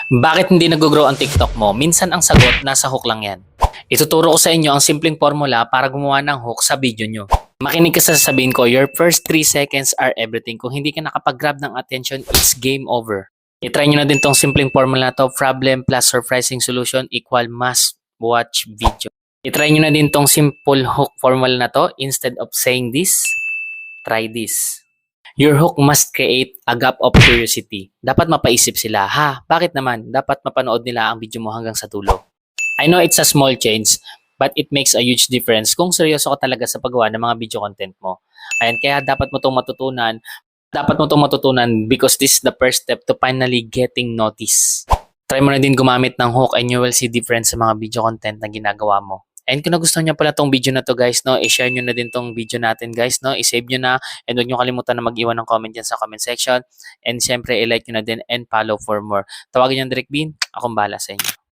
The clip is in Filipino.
Bakit hindi nag-grow ang TikTok mo? Minsan ang sagot, nasa hook lang yan. Ituturo ko sa inyo ang simpleng formula para gumawa ng hook sa video nyo. Makinig ka sa sasabihin ko, your first 3 seconds are everything. Kung hindi ka nakapag-grab ng attention, it's game over. I-try nyo na din tong simpleng formula to, problem plus surprising solution equal must watch video. I-try nyo na din tong simple hook formula na to, instead of saying this, try this. Your hook must create a gap of curiosity. Dapat mapaisip sila, ha, bakit naman? Dapat mapanood nila ang video mo hanggang sa dulo. I know it's a small change, but it makes a huge difference kung seryoso ka talaga sa paggawa ng mga video content mo. Ayan, kaya dapat mo itong matutunan. Dapat mo itong matutunan because this is the first step to finally getting noticed. Try mo na din gumamit ng hook and you will see difference sa mga video content na ginagawa mo. And kung nagustuhan nyo pala tong video na to guys, no, i-share nyo na din tong video natin guys, no, i-save nyo na and huwag nyo kalimutan na mag-iwan ng comment dyan sa comment section. And syempre, i-like nyo na din and follow for more. Tawagin nyo Direk Bean, akong bahala sa inyo.